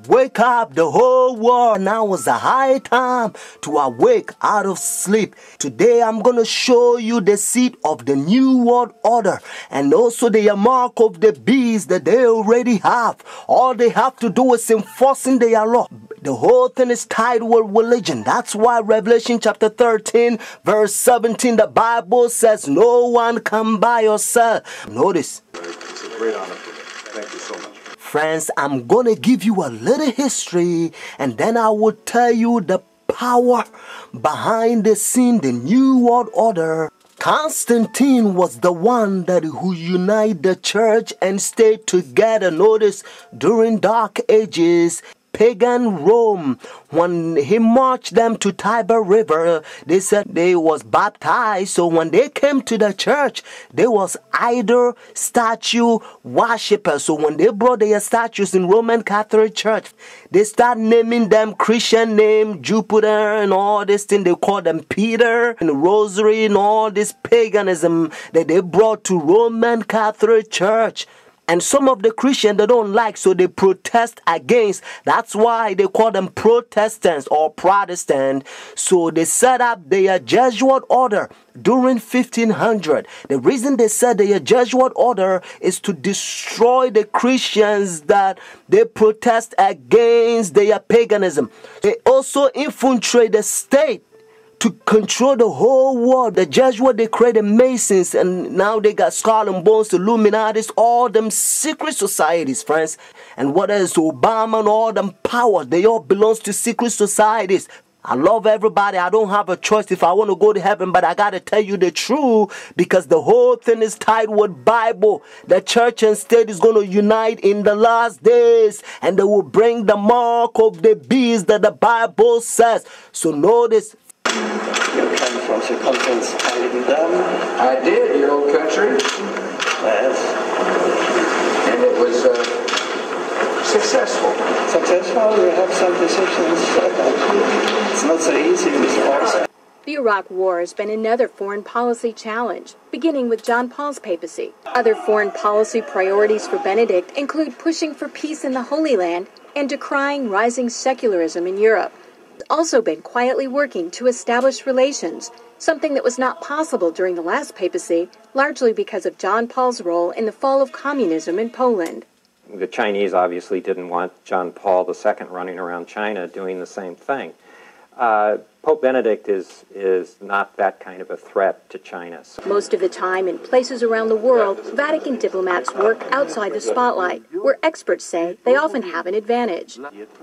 Wake up the whole world. Now is the high time to awake out of sleep. Today I'm going to show you the seed of the new world order and also the mark of the beast that they already have. All they have to do is enforcing their law. The whole thing is tied with religion. That's why Revelation chapter 13 verse 17, the Bible says no one can buy or sell. Notice. It's a great honor for me. Thank you so much. Friends, I'm going to give you a little history and then I will tell you the power behind the scene, the New World Order. Constantine was the one who united the church and stayed together. Notice, during Dark Ages, pagan Rome, when he marched them to Tiber River, they said they was baptized. So when they came to the church, they was idol statue worshippers. So when they brought their statues in Roman Catholic Church, they start naming them Christian name, Jupiter and all this thing. They call them Peter and Rosary and all this paganism that they brought to Roman Catholic Church. And some of the Christians they don't like, so they protest against. That's why they call them Protestants or Protestant. So they set up their Jesuit order during 1500. The reason they set their Jesuit order is to destroy the Christians that they protest against their paganism. They also infiltrate the state to control the whole world. The Jesuits, they created Masons, and now they got Skull and Bones, Illuminatis, all them secret societies, friends. And what else? Obama and all them powers, they all belongs to secret societies. I love everybody. I don't have a choice if I want to go to heaven, but I got to tell you the truth because the whole thing is tied with Bible. The church and state is going to unite in the last days and they will bring the mark of the beast that the Bible says. So notice, You came from circumference Amsterdam. I did, your old country. Yes. And it was successful. Successful, we have some decisions. It's not so easy in this place. The Iraq War has been another foreign policy challenge, beginning with John Paul's papacy. Other foreign policy priorities for Benedict include pushing for peace in the Holy Land and decrying rising secularism in Europe. Also been quietly working to establish relations, something that was not possible during the last papacy, largely because of John Paul's role in the fall of communism in Poland. The Chinese obviously didn't want John Paul II running around China doing the same thing. Pope Benedict is not that kind of a threat to China. Most of the time, in places around the world, Vatican diplomats work outside the spotlight, where experts say they often have an advantage.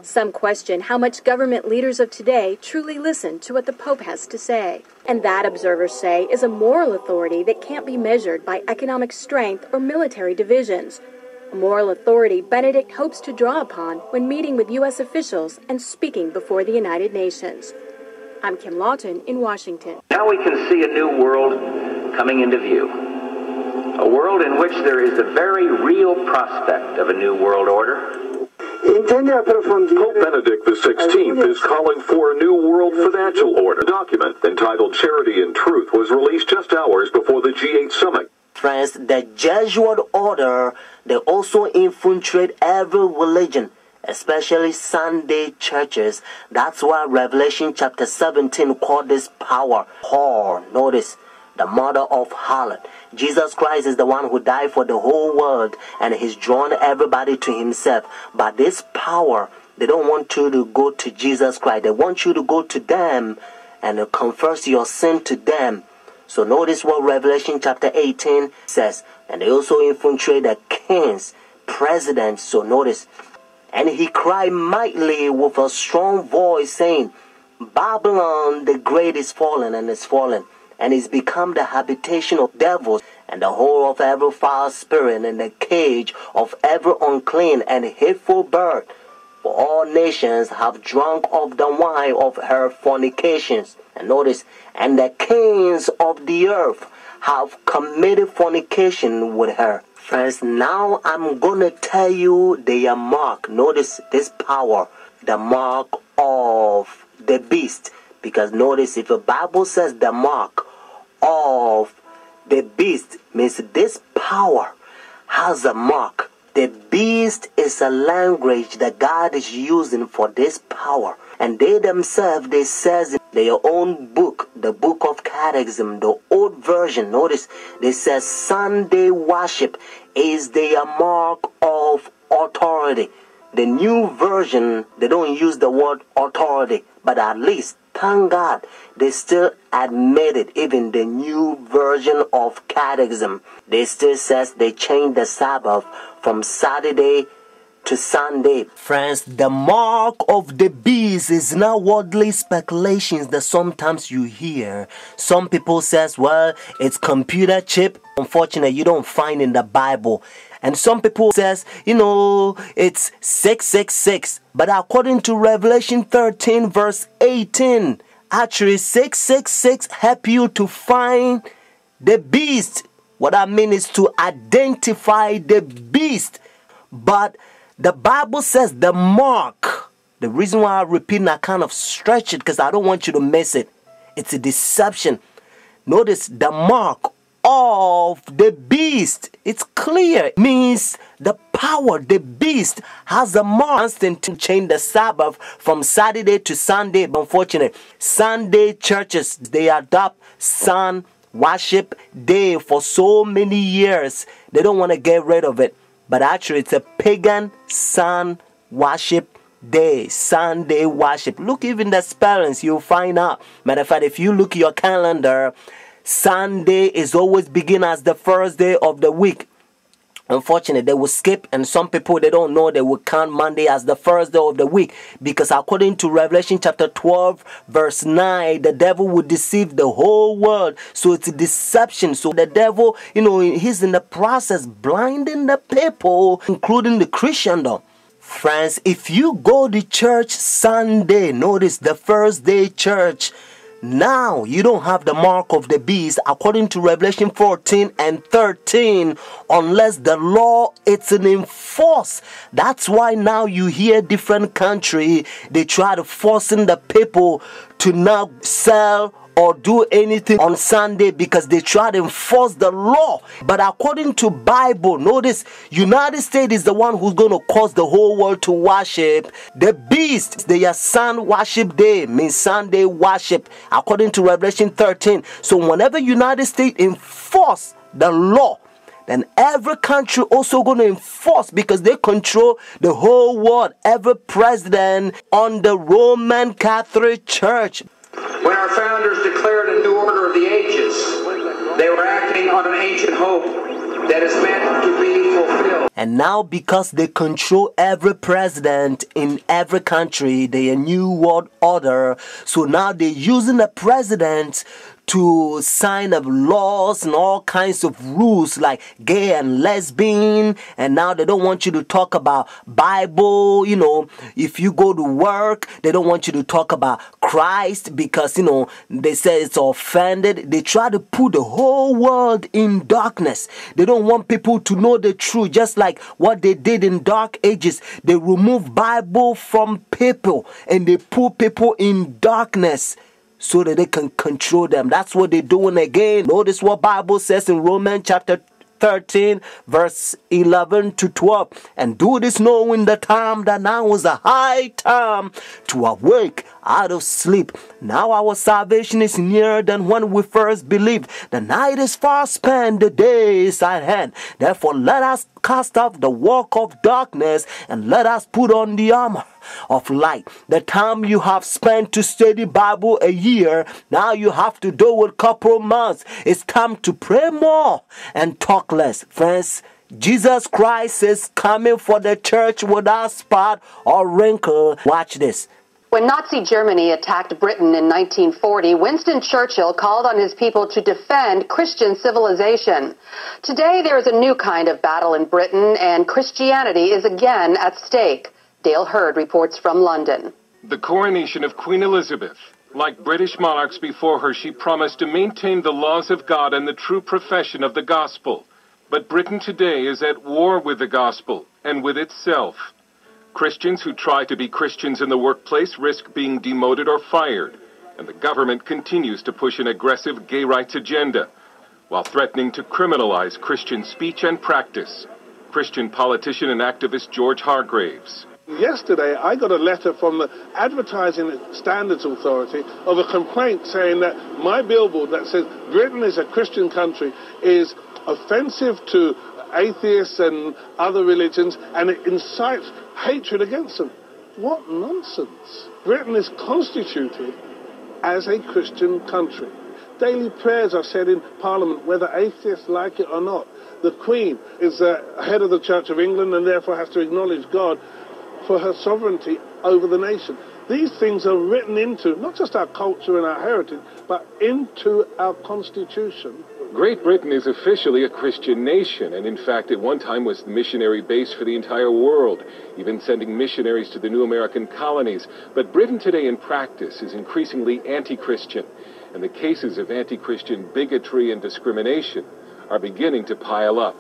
Some question how much government leaders of today truly listen to what the Pope has to say. And that, observers say, is a moral authority that can't be measured by economic strength or military divisions. A moral authority Benedict hopes to draw upon when meeting with U.S. officials and speaking before the United Nations. I'm Kim Lawton in Washington. Now we can see a new world coming into view. A world in which there is a very real prospect of a new world order. Pope Benedict XVI is calling for a new world financial order. A document entitled Charity and Truth was released just hours before the G8 summit. friends, the Jesuit order, they also infiltrate every religion, especially Sunday churches. That's why Revelation chapter 17 called this power whore. Notice, the mother of harlot. Jesus Christ is the one who died for the whole world, and he's drawn everybody to himself. But this power, they don't want you to go to Jesus Christ. They want you to go to them and confess your sin to them. So notice what Revelation chapter 18 says. And they also infiltrate the kings, presidents. So notice, and he cried mightily with a strong voice, saying, Babylon the great is fallen, and is fallen, and is become the habitation of devils, and the whore of every foul spirit, and the cage of every unclean and hateful bird. For all nations have drunk of the wine of her fornications. And notice, and the kings of the earth have committed fornication with her. Friends, now I'm going to tell you their mark. Notice this power, the mark of the beast. Because notice, if the Bible says the mark of the beast, means this power has a mark. The beast is a language that God is using for this power. And they themselves, they says in their own book, the book of Catechism, the old version, notice, they says Sunday worship is their mark of authority. The new version, they don't use the word authority, but at least, thank God, they still admit it. Even the new version of Catechism, they still says they changed the Sabbath from Saturday to Sunday. Friends, the mark of the beast is not worldly speculations that sometimes you hear. Some people says, well, it's computer chip. Unfortunately, you don't find in the Bible. And some people says, it's 666. But according to Revelation 13 verse 18, actually 666 help you to find the beast. What I mean is to identify the beast. But the Bible says the mark. The reason why I repeat and I kind of stretch it because I don't want you to miss it. It's a deception. Notice the mark of the beast. It's clear. It means the power, the beast has a mark to change the Sabbath from Saturday to Sunday. But unfortunately, Sunday churches, they adopt sun worship day for so many years. They don't want to get rid of it. But actually, it's a pagan sun worship day, Sunday worship. Look, even the spellings, you'll find out. Matter of fact, if you look at your calendar, Sunday is always begin as the first day of the week. Unfortunately, they will skip, and some people, they don't know, they will count Monday as the first day of the week, because according to Revelation chapter 12 verse 9, the devil would deceive the whole world. So it's a deception. So the devil, he's in the process blinding the people, including the Christendom. Friends, if you go to church Sunday, notice the first day church, now you don't have the mark of the beast according to Revelation 14 and 13 unless the law is enforced. That's why now you hear different country, they try to forcing the people to not sell or do anything on Sunday because they try to enforce the law. But according to Bible, notice United States is the one who's going to cause the whole world to worship the beast. Their sun worship day means Sunday worship according to Revelation 13. So whenever United States enforce the law, then every country also going to enforce because they control the whole world. Every president on the Roman Catholic Church. When our founders declared a new order of the ages, they were acting on an ancient hope that is meant to be fulfilled. And now because they control every president in every country, they a new world order. So now they're using the president to sign up laws and all kinds of rules like gay and lesbian. And now they don't want you to talk about Bible. If you go to work, they don't want you to talk about Christ because, they say it's offended. They try to put the whole world in darkness. They don't want people to know the truth, just like what they did in dark ages. They remove Bible from people and they put people in darkness so that they can control them. That's what they're doing again. Notice what Bible says in Romans chapter 13 verse 11 to 12. And do this knowing the time that now is a high time to awake out of sleep. Now our salvation is nearer than when we first believed. The night is far spent, the day is at hand. Therefore let us cast off the work of darkness and let us put on the armor of light. The time you have spent to study Bible a year, now you have to do it a couple months. It's time to pray more and talk less. Friends, Jesus Christ is coming for the church without spot or wrinkle. Watch this. When Nazi Germany attacked Britain in 1940, Winston Churchill called on his people to defend Christian civilization. Today, there is a new kind of battle in Britain, and Christianity is again at stake. Dale Hurd reports from London. The coronation of Queen Elizabeth. Like British monarchs before her, she promised to maintain the laws of God and the true profession of the gospel. But Britain today is at war with the gospel and with itself. Christians who try to be Christians in the workplace risk being demoted or fired, and the government continues to push an aggressive gay rights agenda while threatening to criminalize Christian speech and practice. Christian politician and activist George Hargraves. Yesterday, I got a letter from the Advertising Standards Authority of a complaint saying that my billboard that says Britain is a Christian country is offensive to atheists and other religions, and it incites hatred against them. What nonsense. Britain is constituted as a Christian country. Daily prayers are said in Parliament, whether atheists like it or not. The Queen is the head of the Church of England and therefore has to acknowledge God for her sovereignty over the nation. These things are written into not just our culture and our heritage, but into our Constitution. Great Britain is officially a Christian nation, and in fact at one time was the missionary base for the entire world, even sending missionaries to the new American colonies. But Britain today in practice is increasingly anti-Christian, and the cases of anti-Christian bigotry and discrimination are beginning to pile up.